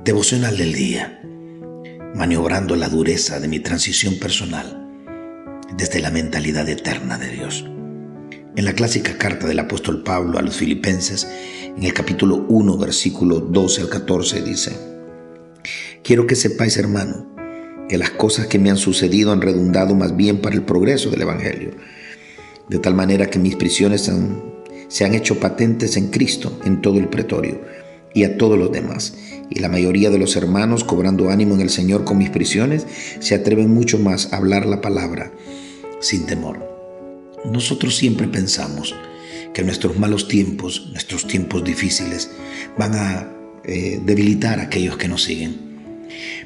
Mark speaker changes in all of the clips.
Speaker 1: Devocional del día, maniobrando la dureza de mi transición personal desde la mentalidad eterna de Dios. En la clásica carta del apóstol Pablo a los Filipenses, en el capítulo 1, versículo 12 al 14, dice: Quiero que sepáis, hermano, que las cosas que me han sucedido han redundado más bien para el progreso del Evangelio, de tal manera que mis prisiones se han hecho patentes en Cristo en todo el pretorio y a todos los demás. Y la mayoría de los hermanos, cobrando ánimo en el Señor con mis prisiones, se atreven mucho más a hablar la palabra sin temor. Nosotros siempre pensamos que nuestros malos tiempos, nuestros tiempos difíciles, van a debilitar a aquellos que nos siguen.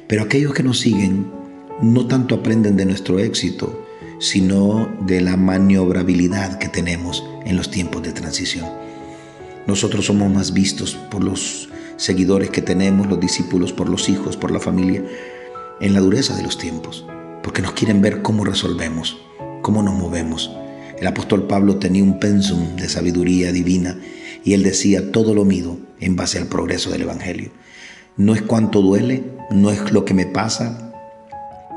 Speaker 1: Pero aquellos que nos siguen no tanto aprenden de nuestro éxito, sino de la maniobrabilidad que tenemos en los tiempos de transición. Nosotros somos más vistos por los seguidores que tenemos, los discípulos, por los hijos, por la familia, en la dureza de los tiempos, porque nos quieren ver cómo resolvemos, cómo nos movemos. El apóstol Pablo tenía un pensum de sabiduría divina y él decía: todo lo mido en base al progreso del Evangelio. No es cuánto duele, no es lo que me pasa,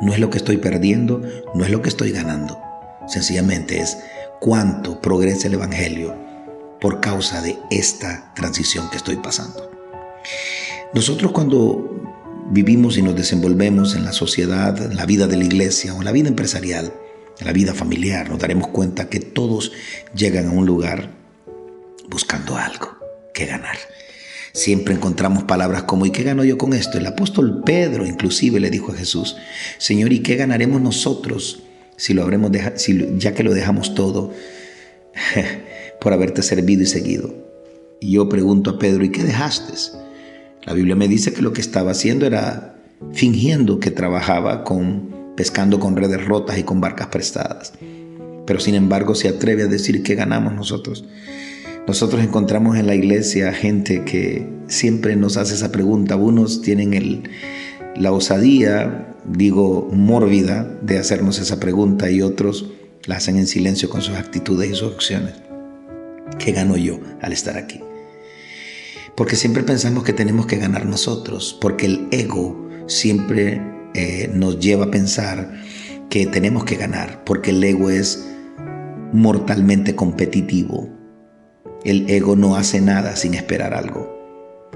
Speaker 1: no es lo que estoy perdiendo, no es lo que estoy ganando. Sencillamente es cuánto progresa el Evangelio por causa de esta transición que estoy pasando. Nosotros, cuando vivimos y nos desenvolvemos en la sociedad, en la vida de la iglesia o en la vida empresarial, en la vida familiar, nos daremos cuenta que todos llegan a un lugar buscando algo que ganar. Siempre encontramos palabras como: ¿y qué gano yo con esto? El apóstol Pedro inclusive le dijo a Jesús: Señor, ¿y qué ganaremos nosotros ya que lo dejamos todo por haberte servido y seguido? Y yo pregunto a Pedro: ¿y qué dejaste? La Biblia me dice que lo que estaba haciendo era fingiendo que trabajaba pescando con redes rotas y con barcas prestadas. Pero sin embargo se atreve a decir: ¿qué ganamos nosotros? Nosotros encontramos en la iglesia gente que siempre nos hace esa pregunta. Unos tienen la osadía, mórbida, de hacernos esa pregunta, y otros la hacen en silencio con sus actitudes y sus acciones. ¿Qué gano yo al estar aquí? Porque siempre pensamos que tenemos que ganar nosotros, porque el ego siempre nos lleva a pensar que tenemos que ganar, porque el ego es mortalmente competitivo. El ego no hace nada sin esperar algo.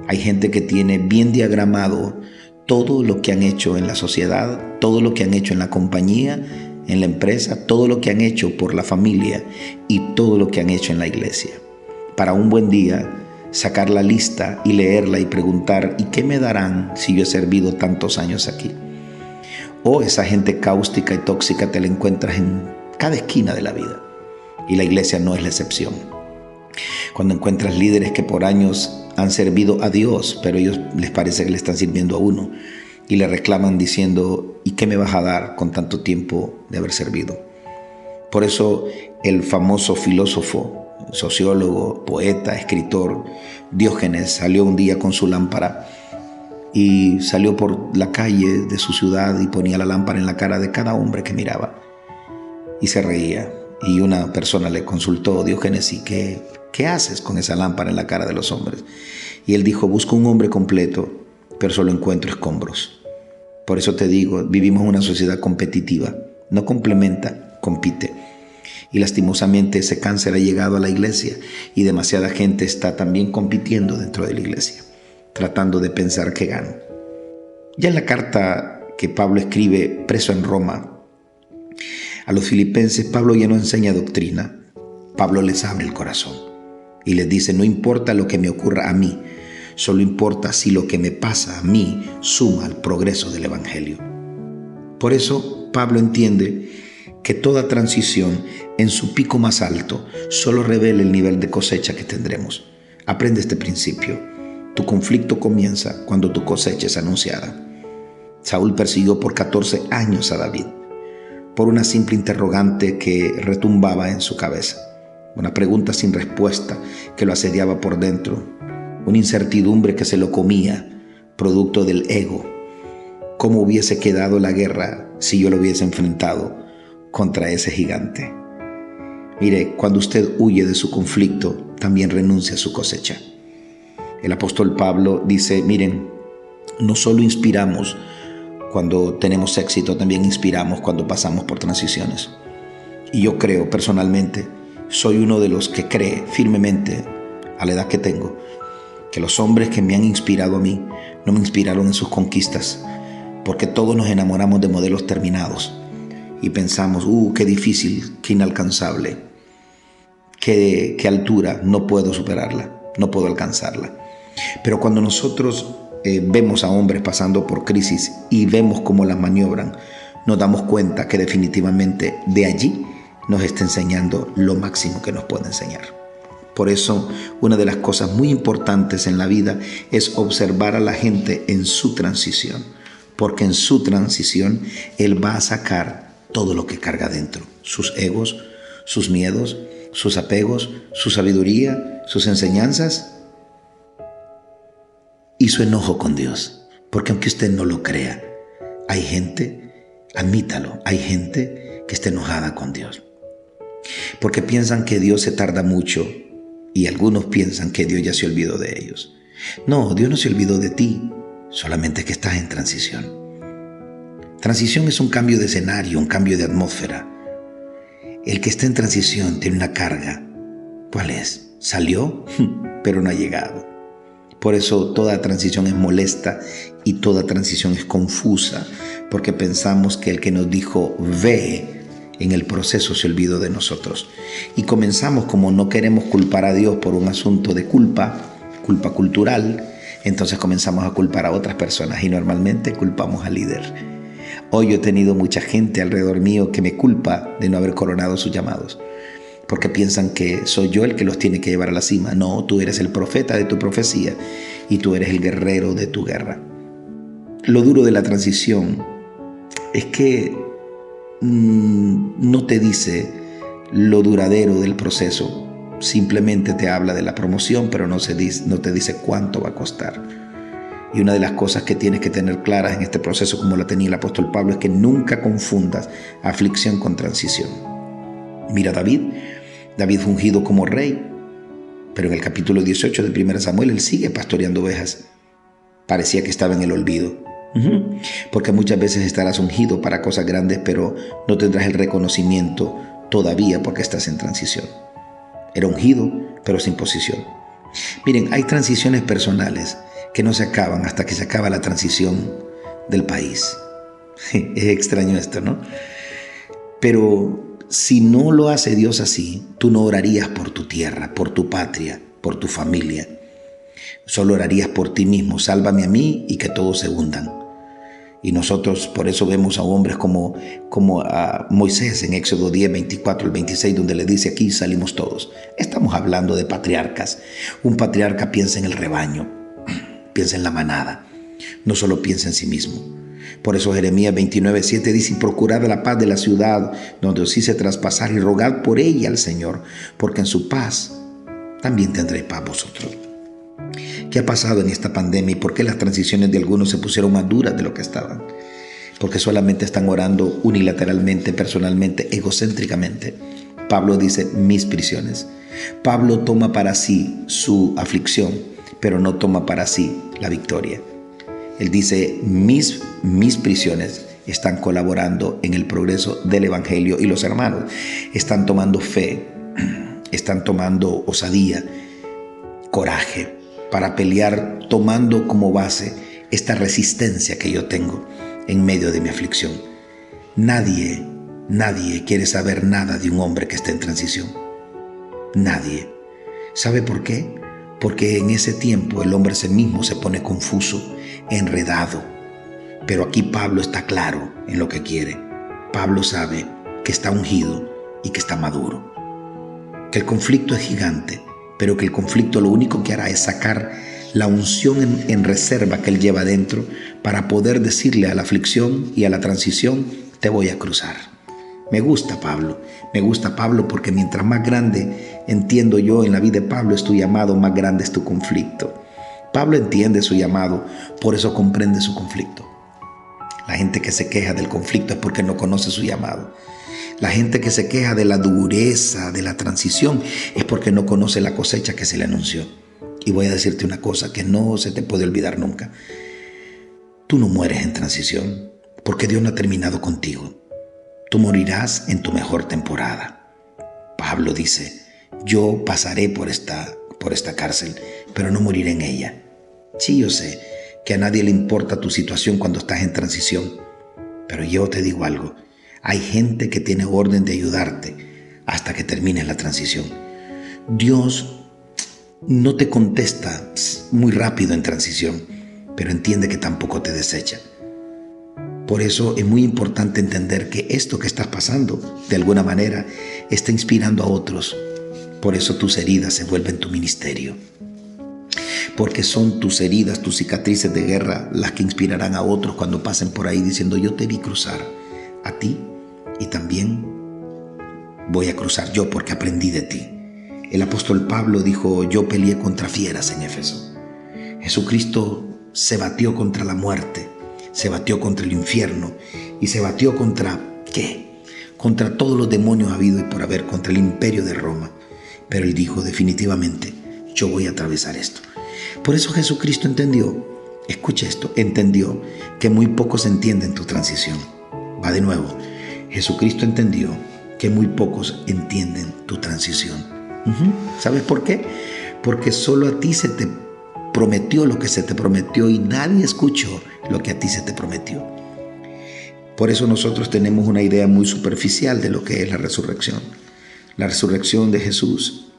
Speaker 1: Hay gente que tiene bien diagramado todo lo que han hecho en la sociedad, todo lo que han hecho en la compañía, en la empresa, todo lo que han hecho por la familia y todo lo que han hecho en la iglesia. Para un buen día sacar la lista y leerla y preguntar: ¿y qué me darán si yo he servido tantos años aquí? O esa gente cáustica y tóxica te la encuentras en cada esquina de la vida, y la iglesia no es la excepción. Cuando encuentras líderes que por años han servido a Dios, pero ellos les parece que le están sirviendo a uno, y le reclaman diciendo: ¿y qué me vas a dar con tanto tiempo de haber servido? Por eso el famoso filósofo, sociólogo, poeta, escritor Diógenes salió un día con su lámpara y salió por la calle de su ciudad y ponía la lámpara en la cara de cada hombre que miraba y se reía. Y una persona le consultó: Diógenes, ¿y qué haces con esa lámpara en la cara de los hombres? Y él dijo: busco un hombre completo, pero solo encuentro escombros. Por eso te digo, vivimos en una sociedad competitiva, no complementa, compite. Y lastimosamente ese cáncer ha llegado a la iglesia, y demasiada gente está también compitiendo dentro de la iglesia, tratando de pensar que gano. Ya en la carta que Pablo escribe preso en Roma a los filipenses, Pablo ya no enseña doctrina. Pablo les abre el corazón y les dice: no importa lo que me ocurra a mí, solo importa si lo que me pasa a mí suma al progreso del Evangelio. Por eso Pablo entiende que toda transición en su pico más alto solo revela el nivel de cosecha que tendremos. Aprende este principio: tu conflicto comienza cuando tu cosecha es anunciada. Saúl persiguió por 14 años a David por una simple interrogante que retumbaba en su cabeza, una pregunta sin respuesta que lo asediaba por dentro, una incertidumbre que se lo comía, producto del ego. ¿Cómo hubiese quedado la guerra si yo lo hubiese enfrentado contra ese gigante? Mire, cuando usted huye de su conflicto, también renuncia a su cosecha. El apóstol Pablo dice: miren, No solo inspiramos cuando tenemos éxito, también inspiramos cuando pasamos por transiciones. Y yo creo personalmente, soy uno de los que cree firmemente, a la edad que tengo, que los hombres que me han inspirado a mí no me inspiraron en sus conquistas, porque todos nos enamoramos de modelos terminados y pensamos, qué difícil, qué inalcanzable, qué altura, no puedo superarla, no puedo alcanzarla. Pero cuando nosotros vemos a hombres pasando por crisis y vemos cómo las maniobran, nos damos cuenta que definitivamente de allí nos está enseñando lo máximo que nos puede enseñar. Por eso, una de las cosas muy importantes en la vida es observar a la gente en su transición, porque en su transición él va a sacar todo lo que carga dentro, sus egos, sus miedos, sus apegos, su sabiduría, sus enseñanzas y su enojo con Dios. Porque aunque usted no lo crea, hay gente, admítalo, hay gente que está enojada con Dios. Porque piensan que Dios se tarda mucho y algunos piensan que Dios ya se olvidó de ellos. No, Dios no se olvidó de ti, solamente que estás en transición. Transición es un cambio de escenario, un cambio de atmósfera. El que está en transición tiene una carga. ¿Cuál es? Salió, pero no ha llegado. Por eso toda transición es molesta y toda transición es confusa, porque pensamos que el que nos dijo ve, en el proceso se olvidó de nosotros. Y comenzamos, como no queremos culpar a Dios por un asunto de culpa cultural, entonces comenzamos a culpar a otras personas y normalmente culpamos al líder. Hoy yo he tenido mucha gente alrededor mío que me culpa de no haber coronado sus llamados, porque piensan que soy yo el que los tiene que llevar a la cima. No, tú eres el profeta de tu profecía y tú eres el guerrero de tu guerra. Lo duro de la transición es que no te dice lo duradero del proceso, simplemente te habla de la promoción, pero no te dice cuánto va a costar. Y una de las cosas que tienes que tener claras en este proceso, como la tenía el apóstol Pablo, es que nunca confundas aflicción con transición. Mira David fue ungido como rey, pero en el capítulo 18 de 1 Samuel él sigue pastoreando ovejas. Parecía que estaba en el olvido. Porque muchas veces estarás ungido para cosas grandes, pero no tendrás el reconocimiento todavía porque estás en transición. Era ungido, pero sin posición. Miren, hay transiciones personales que no se acaban hasta que se acaba la transición del país. Es extraño esto, ¿no? Pero si no lo hace Dios así, tú no orarías por tu tierra, por tu patria, por tu familia. Solo orarías por ti mismo. Sálvame a mí y que todos se hundan. Y nosotros por eso vemos a hombres como a Moisés en Éxodo 10, 24 al 26, donde le dice aquí salimos todos. Estamos hablando de patriarcas. Un patriarca piensa en el rebaño, piensa en la manada, no solo piensa en sí mismo. Por eso Jeremías 29, 7 dice: procurad la paz de la ciudad donde os hice traspasar y rogad por ella al Señor, porque en su paz también tendréis paz vosotros. ¿Qué ha pasado en esta pandemia y por qué las transiciones de algunos se pusieron más duras de lo que estaban? Porque solamente están orando unilateralmente, personalmente, egocéntricamente. Pablo dice: mis prisiones. Pablo toma para sí su aflicción, pero no toma para sí la victoria. Él dice: mis prisiones están colaborando en el progreso del evangelio, y los hermanos están tomando fe, están tomando osadía, coraje, para pelear, tomando como base esta resistencia que yo tengo en medio de mi aflicción. Nadie quiere saber nada de un hombre que esté en transición. Nadie. ¿Sabe por qué? Porque en ese tiempo el hombre mismo se pone confuso, enredado. Pero aquí Pablo está claro en lo que quiere. Pablo sabe que está ungido y que está maduro. Que el conflicto es gigante, pero que el conflicto lo único que hará es sacar la unción en reserva que él lleva dentro para poder decirle a la aflicción y a la transición: te voy a cruzar. Me gusta Pablo porque mientras más grande entiendo yo en la vida de Pablo es tu llamado, más grande es tu conflicto. Pablo entiende su llamado, por eso comprende su conflicto. La gente que se queja del conflicto es porque no conoce su llamado. La gente que se queja de la dureza, de la transición, es porque no conoce la cosecha que se le anunció. Y voy a decirte una cosa que no se te puede olvidar nunca. Tú no mueres en transición, porque Dios no ha terminado contigo. Tú morirás en tu mejor temporada. Pablo dice, yo pasaré por esta cárcel, pero no moriré en ella. Sí, yo sé que a nadie le importa tu situación cuando estás en transición, pero yo te digo algo, hay gente que tiene orden de ayudarte hasta que termines la transición. Dios no te contesta muy rápido en transición, pero entiende que tampoco te desecha. Por eso es muy importante entender que esto que estás pasando, de alguna manera, está inspirando a otros. Por eso tus heridas se vuelven tu ministerio. Porque son tus heridas, tus cicatrices de guerra, las que inspirarán a otros cuando pasen por ahí diciendo, yo te vi cruzar a ti y también voy a cruzar yo porque aprendí de ti. El apóstol Pablo dijo, yo peleé contra fieras en Éfeso. Jesucristo se batió contra la muerte, se batió contra el infierno y se batió contra, ¿qué? Contra todos los demonios habidos y por haber, contra el imperio de Roma. Pero él dijo, definitivamente, yo voy a atravesar esto. Por eso Jesucristo entendió, escucha esto, entendió que muy pocos entienden tu transición. Va de nuevo, Jesucristo entendió que muy pocos entienden tu transición. ¿Sabes por qué? Porque solo a ti se te prometió lo que se te prometió y nadie escuchó lo que a ti se te prometió. Por eso nosotros tenemos una idea muy superficial de lo que es la resurrección. La resurrección de Jesús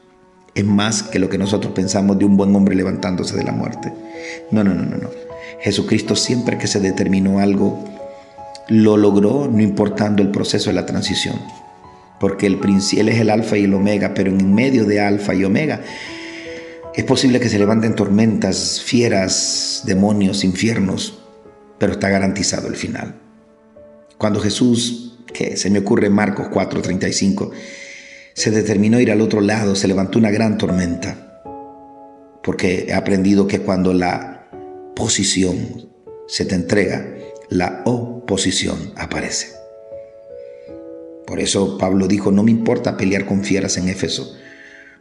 Speaker 1: es más que lo que nosotros pensamos de un buen hombre levantándose de la muerte. No. Jesucristo, siempre que se determinó algo, lo logró, no importando el proceso de la transición. Porque Él es el alfa y el omega, pero en medio de alfa y omega es posible que se levanten tormentas, fieras, demonios, infiernos, pero está garantizado el final. Cuando Jesús, que se me ocurre Marcos 4:35, se determinó ir al otro lado, se levantó una gran tormenta, porque he aprendido que cuando la posición se te entrega, la oposición aparece. Por eso Pablo dijo, no me importa pelear con fieras en Éfeso,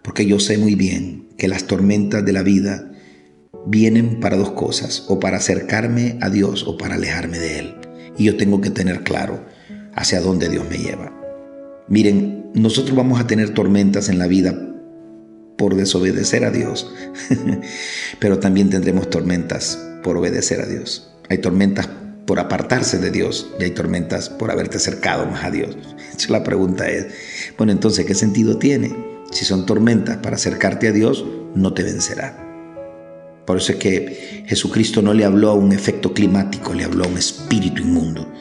Speaker 1: porque yo sé muy bien que las tormentas de la vida vienen para dos cosas, o para acercarme a Dios o para alejarme de Él. Y yo tengo que tener claro hacia dónde Dios me lleva. Miren, nosotros vamos a tener tormentas en la vida por desobedecer a Dios, pero también tendremos tormentas por obedecer a Dios. Hay tormentas por apartarse de Dios y hay tormentas por haberte acercado más a Dios. Entonces la pregunta es, bueno, entonces, ¿qué sentido tiene? Si son tormentas para acercarte a Dios, no te vencerá. Por eso es que Jesucristo no le habló a un efecto climático, le habló a un espíritu inmundo.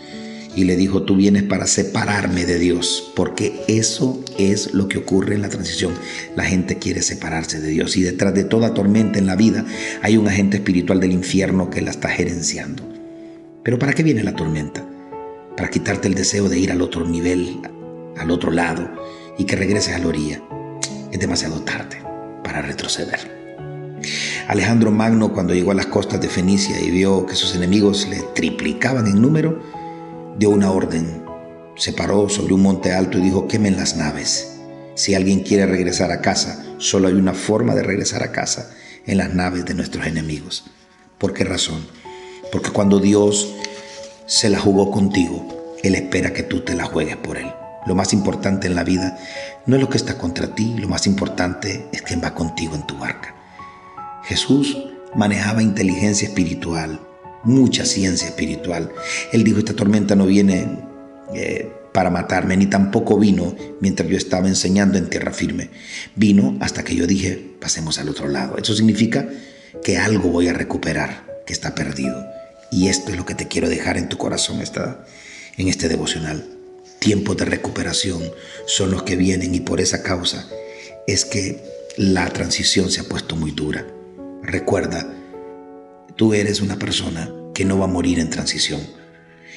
Speaker 1: Y le dijo, tú vienes para separarme de Dios, porque eso es lo que ocurre en la transición. La gente quiere separarse de Dios y detrás de toda tormenta en la vida hay un agente espiritual del infierno que la está gerenciando. ¿Pero para qué viene la tormenta? Para quitarte el deseo de ir al otro nivel, al otro lado y que regreses a la orilla. Es demasiado tarde para retroceder. Alejandro Magno, cuando llegó a las costas de Fenicia y vio que sus enemigos le triplicaban en número, dio una orden. Se paró sobre un monte alto y dijo, quemen las naves. Si alguien quiere regresar a casa, solo hay una forma de regresar a casa, en las naves de nuestros enemigos. ¿Por qué razón? Porque cuando Dios se la jugó contigo, Él espera que tú te la juegues por Él. Lo más importante en la vida no es lo que está contra ti, lo más importante es quién va contigo en tu barca. Jesús manejaba inteligencia espiritual, mucha ciencia espiritual. Él dijo, esta tormenta no viene para matarme, ni tampoco vino mientras yo estaba enseñando en tierra firme. Vino hasta que yo dije, pasemos al otro lado. Eso significa que algo voy a recuperar que está perdido. Y esto es lo que te quiero dejar en tu corazón en este devocional. Tiempos de recuperación son los que vienen y por esa causa es que la transición se ha puesto muy dura. Recuerda, tú eres una persona que no va a morir en transición.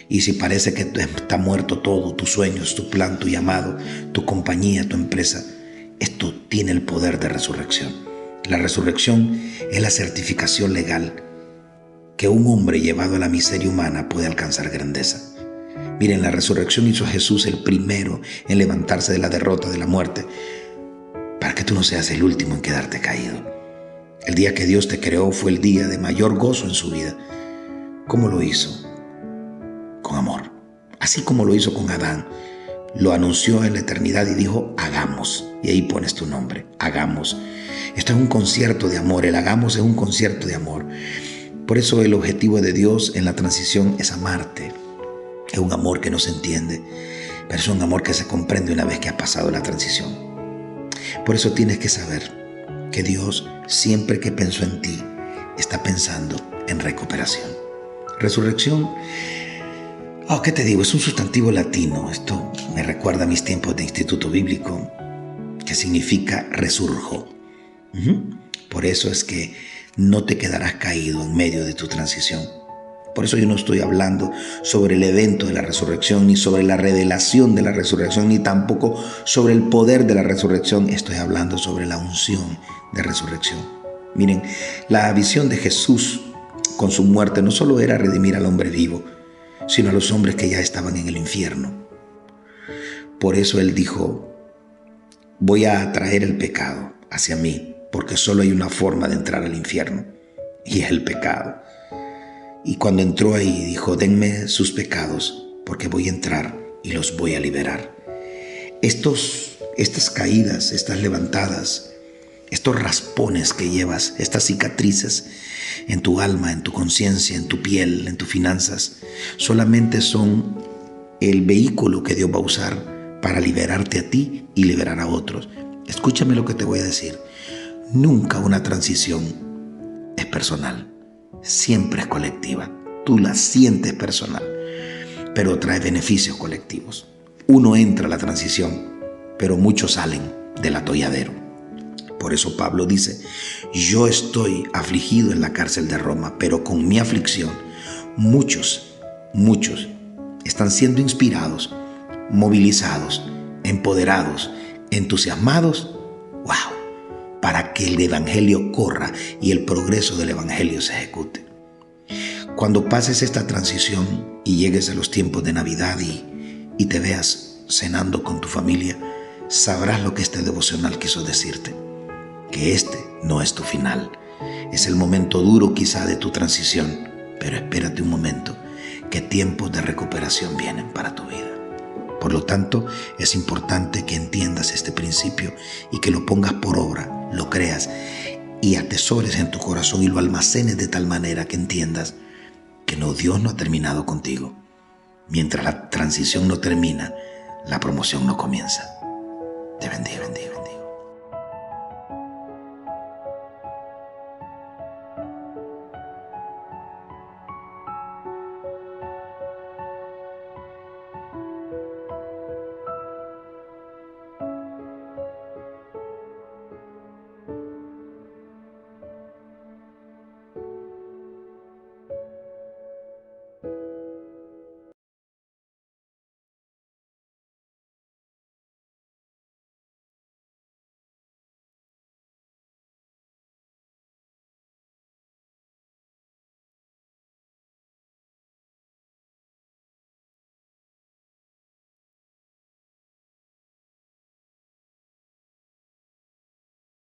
Speaker 1: Y si parece que está muerto todo, tus sueños, tu plan, tu llamado, tu compañía, tu empresa, esto tiene el poder de resurrección. La resurrección es la certificación legal que un hombre llevado a la miseria humana puede alcanzar grandeza. Miren, la resurrección hizo a Jesús el primero en levantarse de la derrota, de la muerte, para que tú no seas el último en quedarte caído. El día que Dios te creó fue el día de mayor gozo en su vida, ¿Cómo lo hizo? Con amor. Así como lo hizo con Adán. Lo anunció en la eternidad y dijo, hagamos. Y ahí pones tu nombre, hagamos. Esto es un concierto de amor, el hagamos es un concierto de amor. Por eso el objetivo de Dios en la transición es amarte. Es un amor que no se entiende, pero es un amor que se comprende una vez que ha pasado la transición. Por eso tienes que saber que Dios, siempre que pensó en ti, está pensando en recuperación. Resurrección, ¿qué te digo? Es un sustantivo latino. Esto me recuerda a mis tiempos de instituto bíblico, que significa resurjo. Por eso es que no te quedarás caído en medio de tu transición. Por eso yo no estoy hablando sobre el evento de la resurrección, ni sobre la revelación de la resurrección, ni tampoco sobre el poder de la resurrección. Estoy hablando sobre la unción de resurrección. Miren, la visión de Jesús con su muerte no solo era redimir al hombre vivo, sino a los hombres que ya estaban en el infierno. Por eso Él dijo, voy a atraer el pecado hacia mí, porque solo hay una forma de entrar al infierno, y es el pecado. Y cuando entró ahí dijo, denme sus pecados, porque voy a entrar y los voy a liberar. Estas caídas, estas levantadas, estos raspones que llevas, estas cicatrices en tu alma, en tu conciencia, en tu piel, en tus finanzas, solamente son el vehículo que Dios va a usar para liberarte a ti y liberar a otros. Escúchame lo que te voy a decir. Nunca una transición es personal. Siempre es colectiva. Tú la sientes personal, pero trae beneficios colectivos. Uno entra a la transición, pero muchos salen del atolladero. Por eso Pablo dice, yo estoy afligido en la cárcel de Roma, pero con mi aflicción muchos están siendo inspirados, movilizados, empoderados, entusiasmados, para que el evangelio corra y el progreso del evangelio se ejecute. Cuando pases esta transición y llegues a los tiempos de Navidad y te veas cenando con tu familia, sabrás lo que este devocional quiso decirte, que este no es tu final. Es el momento duro quizá de tu transición, pero espérate un momento, que tiempos de recuperación vienen para tu vida. Por lo tanto, es importante que entiendas este principio y que lo pongas por obra, lo creas y atesores en tu corazón y lo almacenes de tal manera que entiendas que Dios no ha terminado contigo. Mientras la transición no termina, la promoción no comienza. Te bendiga, bendiga.